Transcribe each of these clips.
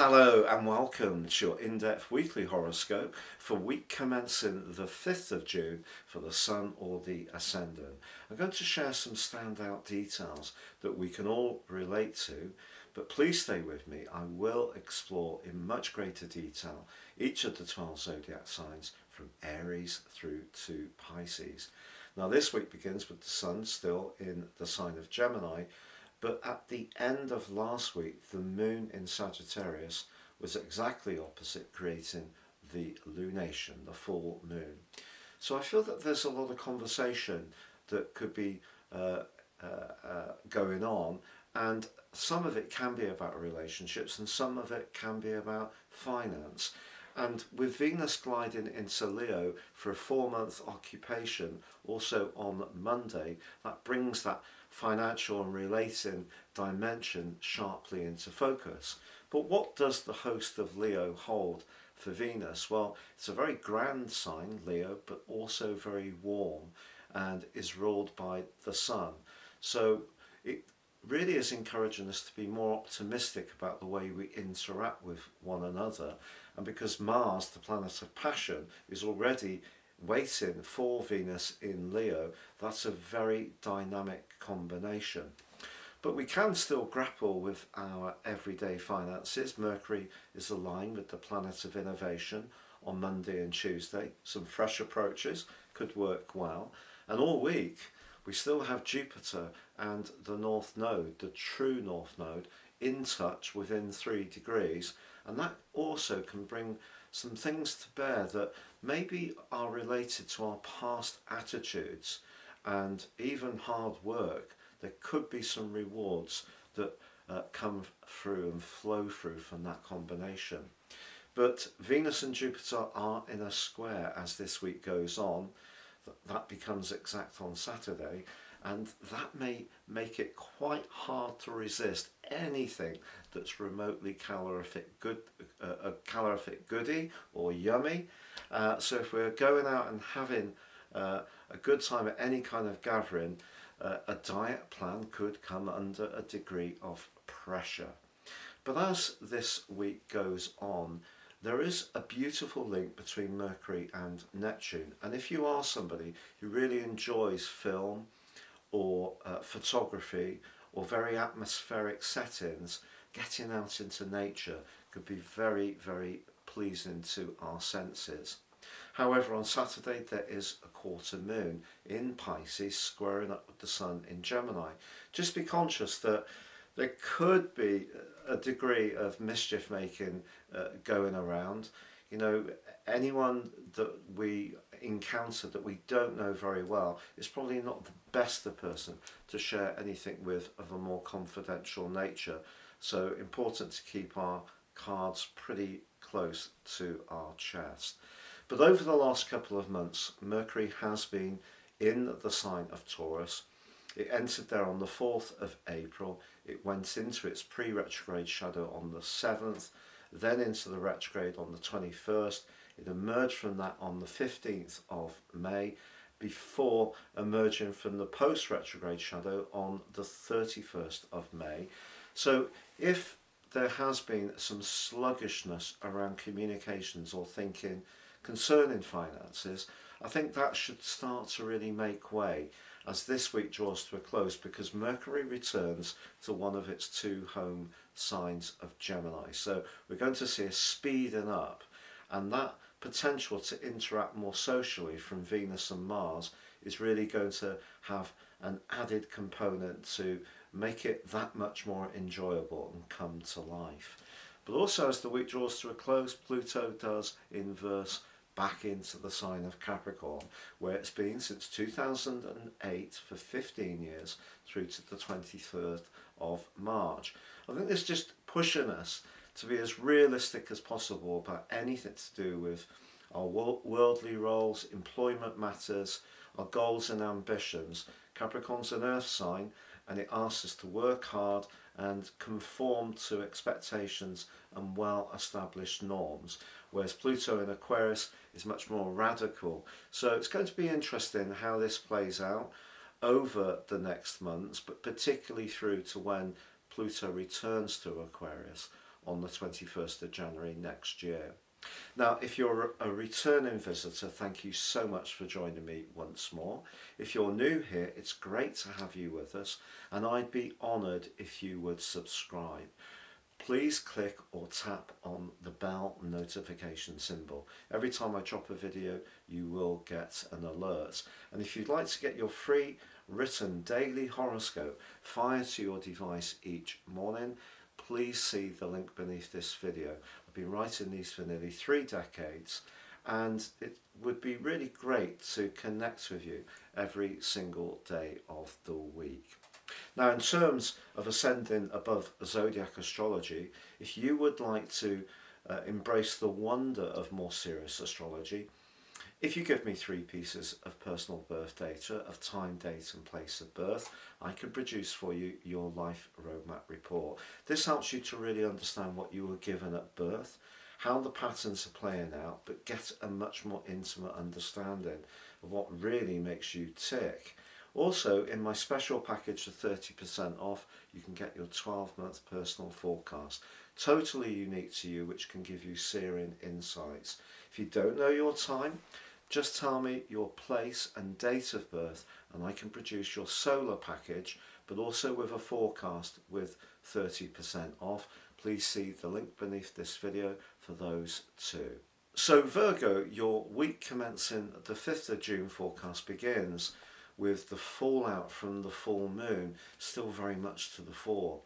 Hello and welcome to your in-depth weekly horoscope for week commencing the 5th of June for the Sun or the Ascendant. I'm going to share some standout details that we can all relate to, but please stay with me. I will explore in much greater detail each of the 12 zodiac signs from Aries through to Pisces. Now this week begins with the Sun still in the sign of Gemini, but at the end of last week, the moon in Sagittarius was exactly opposite, creating the lunation, the full moon. So I feel that there's a lot of conversation that could be going on, and some of it can be about relationships and some of it can be about finance. And with Venus gliding into Leo for a 4-month occupation also on Monday, that brings that financial and relating dimension sharply into focus. But what does the host of Leo hold for Venus? Well, it's a very grand sign, Leo, but also very warm and is ruled by the Sun. So it really is encouraging us to be more optimistic about the way we interact with one another. And because Mars, the planet of passion, is already waiting for Venus in Leo, that's a very dynamic combination. But we can still grapple with our everyday finances. Mercury is aligned with the planet of innovation on Monday and Tuesday. Some fresh approaches could work well. And all week we still have Jupiter and the North Node, the true North Node, in touch within 3 degrees. And that also can bring some things to bear that maybe are related to our past attitudes and even hard work. There could be some rewards that come through and flow through from that combination. But Venus and Jupiter are in a square as this week goes on. That becomes exact on Saturday, and that may make it quite hard to resist anything that's remotely calorific goodie or yummy. So if we're going out and having a good time at any kind of gathering, a diet plan could come under a degree of pressure. But as this week goes on, there is a beautiful link between Mercury and Neptune. And if you are somebody who really enjoys film or photography or very atmospheric settings, getting out into nature could be very, very pleasing to our senses. However, on Saturday there is a quarter moon in Pisces squaring up with the Sun in Gemini. Just be conscious that there could be a degree of mischief making going around. You know, anyone that we encounter that we don't know very well is probably not the best person to share anything with of a more confidential nature. So important to keep our cards pretty close to our chest. But over the last couple of months, Mercury has been in the sign of Taurus. It entered there on the 4th of April. It went into its pre-retrograde shadow on the 7th, then into the retrograde on the 21st. It emerged from that on the 15th of May, before emerging from the post-retrograde shadow on the 31st of May. So if there has been some sluggishness around communications or thinking concerning finances, I think that should start to really make way as this week draws to a close, because Mercury returns to one of its 2 home signs of Gemini. So we're going to see a speeding up, and that potential to interact more socially from Venus and Mars is really going to have an added component to make it that much more enjoyable and come to life. But also, as the week draws to a close, Pluto does inverse back into the sign of Capricorn, where it's been since 2008 for 15 years through to the 23rd of March. I think this is just pushing us to be as realistic as possible about anything to do with our worldly roles, employment matters, our goals and ambitions. Capricorn's an earth sign, and it asks us to work hard and conform to expectations and well-established norms, whereas Pluto in Aquarius is much more radical. So it's going to be interesting how this plays out over the next months, but particularly through to when Pluto returns to Aquarius on the 21st of January next year. Now, if you're a returning visitor, thank you so much for joining me once more. If you're new here, it's great to have you with us, and I'd be honoured if you would subscribe. Please click or tap on the bell notification symbol. Every time I drop a video, you will get an alert. And if you'd like to get your free written daily horoscope fired to your device each morning, please see the link beneath this video. I've been writing these for nearly 3 decades, and it would be really great to connect with you every single day of the week. Now, in terms of ascending above zodiac astrology, if you would like to embrace the wonder of more serious astrology, if you give me 3 pieces of personal birth data of time, date and place of birth, I can produce for you your life roadmap report. This helps you to really understand what you were given at birth, how the patterns are playing out, but get a much more intimate understanding of what really makes you tick. Also, in my special package of 30% off, you can get your 12-month personal forecast, totally unique to you, which can give you searing insights. If you don't know your time, just tell me your place and date of birth, and I can produce your solar package, but also with a forecast with 30% off. Please see the link beneath this video for those two. So Virgo, your week commencing the 5th of June forecast begins with the fallout from the full moon still very much to the fore.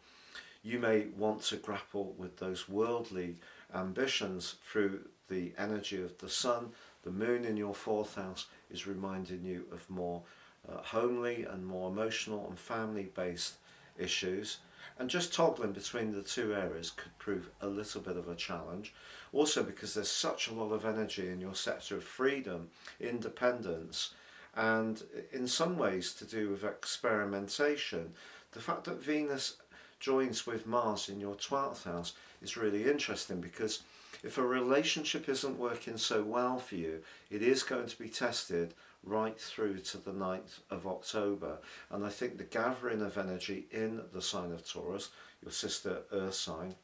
You may want to grapple with those worldly ambitions through the energy of the sun. The moon in your 4th house is reminding you of more homely and more emotional and family-based issues. And just toggling between the 2 areas could prove a little bit of a challenge. Also because there's such a lot of energy in your sector of freedom, independence, and in some ways to do with experimentation. The fact that Venus joins with Mars in your 12th house is really interesting, because if a relationship isn't working so well for you, it is going to be tested right through to the 9th of October. And I think the gathering of energy in the sign of Taurus, your sister Earth sign,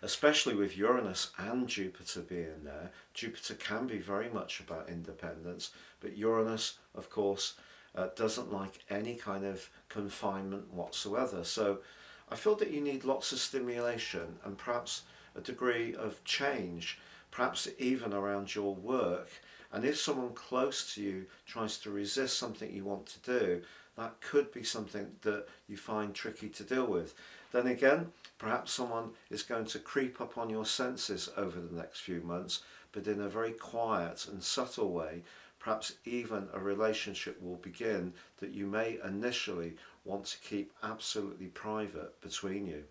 especially with Uranus and Jupiter being there. Jupiter can be very much about independence, but Uranus, of course, doesn't like any kind of confinement whatsoever. So I feel that you need lots of stimulation and perhaps a degree of change, perhaps even around your work. And if someone close to you tries to resist something you want to do, that could be something that you find tricky to deal with. Then again, perhaps someone is going to creep up on your senses over the next few months, but in a very quiet and subtle way. Perhaps even a relationship will begin that you may initially want to keep absolutely private between you.